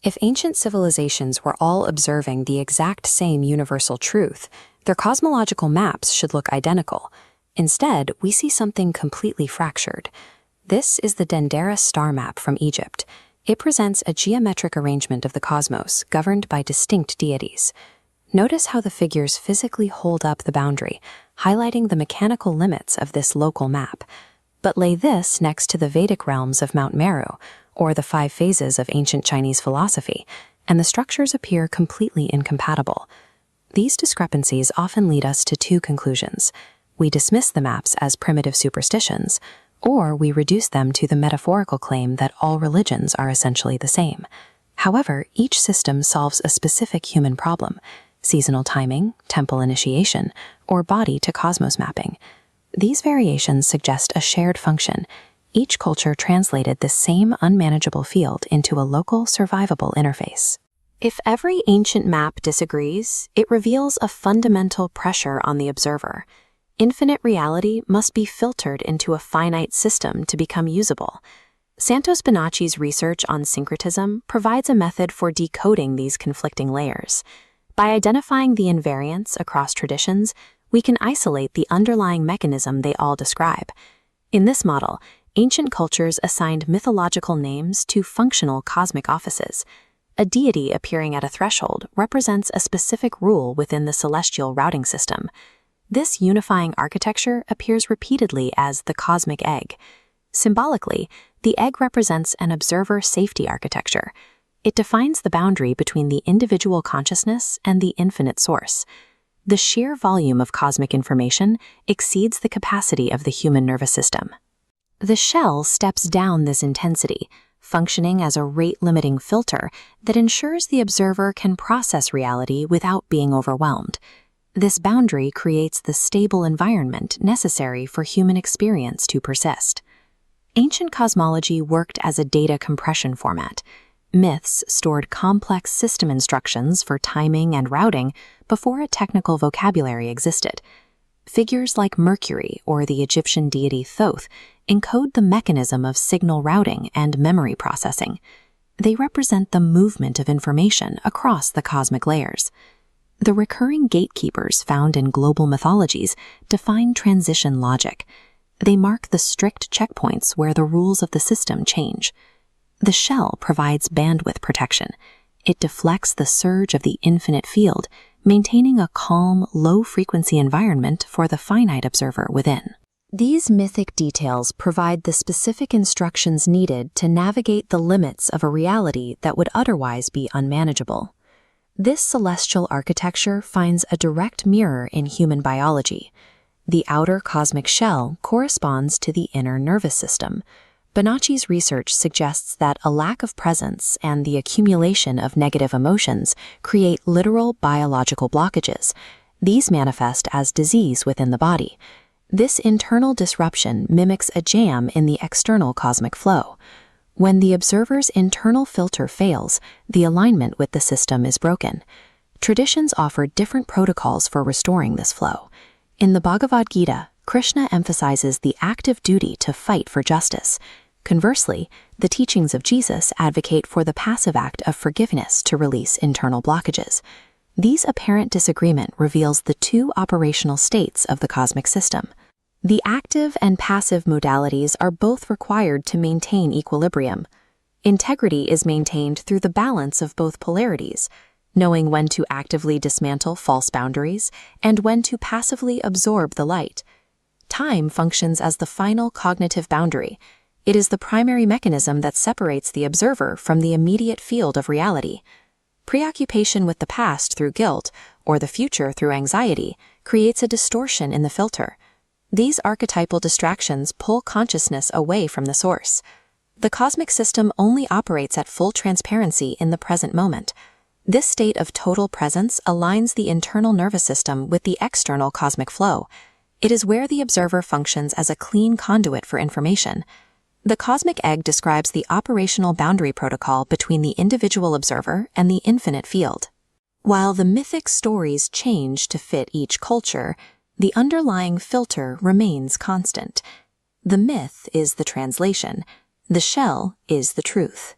If ancient civilizations were all observing the exact same universal truth, their cosmological maps should look identical. Instead, we see something completely fractured. This is the Dendera star map from Egypt. It presents a geometric arrangement of the cosmos, governed by distinct deities. Notice how the figures physically hold up the boundary, highlighting the mechanical limits of this local map. But lay this next to the Vedic realms of Mount Meru, or the 5 phases of ancient Chinese philosophy, and the structures appear completely incompatible. These discrepancies often lead us to 2 conclusions. We dismiss the maps as primitive superstitions, or we reduce them to the metaphorical claim that all religions are essentially the same. However, each system solves a specific human problem: seasonal timing, temple initiation, or body-to-cosmos mapping. These variations suggest a shared function. Each culture translated this same unmanageable field into a local, survivable interface. If every ancient map disagrees, it reveals a fundamental pressure on the observer. Infinite reality must be filtered into a finite system to become usable. Santos Bonacci's research on syncretism provides a method for decoding these conflicting layers. By identifying the invariants across traditions, we can isolate the underlying mechanism they all describe. In this model, ancient cultures assigned mythological names to functional cosmic offices. A deity appearing at a threshold represents a specific rule within the celestial routing system. This unifying architecture appears repeatedly as the cosmic egg. Symbolically, the egg represents an observer safety architecture. It defines the boundary between the individual consciousness and the infinite source. The sheer volume of cosmic information exceeds the capacity of the human nervous system. The shell steps down this intensity, functioning as a rate-limiting filter that ensures the observer can process reality without being overwhelmed. This boundary creates the stable environment necessary for human experience to persist. Ancient cosmology worked as a data compression format. Myths stored complex system instructions for timing and routing before a technical vocabulary existed. Figures like Mercury or the Egyptian deity Thoth encode the mechanism of signal routing and memory processing. They represent the movement of information across the cosmic layers. The recurring gatekeepers found in global mythologies define transition logic. They mark the strict checkpoints where the rules of the system change. The shell provides bandwidth protection. It deflects the surge of the infinite field, maintaining a calm, low-frequency environment for the finite observer within. These mythic details provide the specific instructions needed to navigate the limits of a reality that would otherwise be unmanageable. This celestial architecture finds a direct mirror in human biology. The outer cosmic shell corresponds to the inner nervous system. Bonacci's research suggests that a lack of presence and the accumulation of negative emotions create literal biological blockages. These manifest as disease within the body. This internal disruption mimics a jam in the external cosmic flow. When the observer's internal filter fails, the alignment with the system is broken. Traditions offer different protocols for restoring this flow. In the Bhagavad Gita, Krishna emphasizes the active duty to fight for justice. Conversely, the teachings of Jesus advocate for the passive act of forgiveness to release internal blockages. This apparent disagreement reveals the 2 operational states of the cosmic system. The active and passive modalities are both required to maintain equilibrium. Integrity is maintained through the balance of both polarities, knowing when to actively dismantle false boundaries and when to passively absorb the light. Time functions as the final cognitive boundary. It is the primary mechanism that separates the observer from the immediate field of reality. Preoccupation with the past through guilt or the future through anxiety creates a distortion in the filter. These archetypal distractions pull consciousness away from the source. The cosmic system only operates at full transparency in the present moment. This state of total presence aligns the internal nervous system with the external cosmic flow. It is where the observer functions as a clean conduit for information. The cosmic egg describes the operational boundary protocol between the individual observer and the infinite field. While the mythic stories change to fit each culture, the underlying filter remains constant. The myth is the translation. The shell is the truth.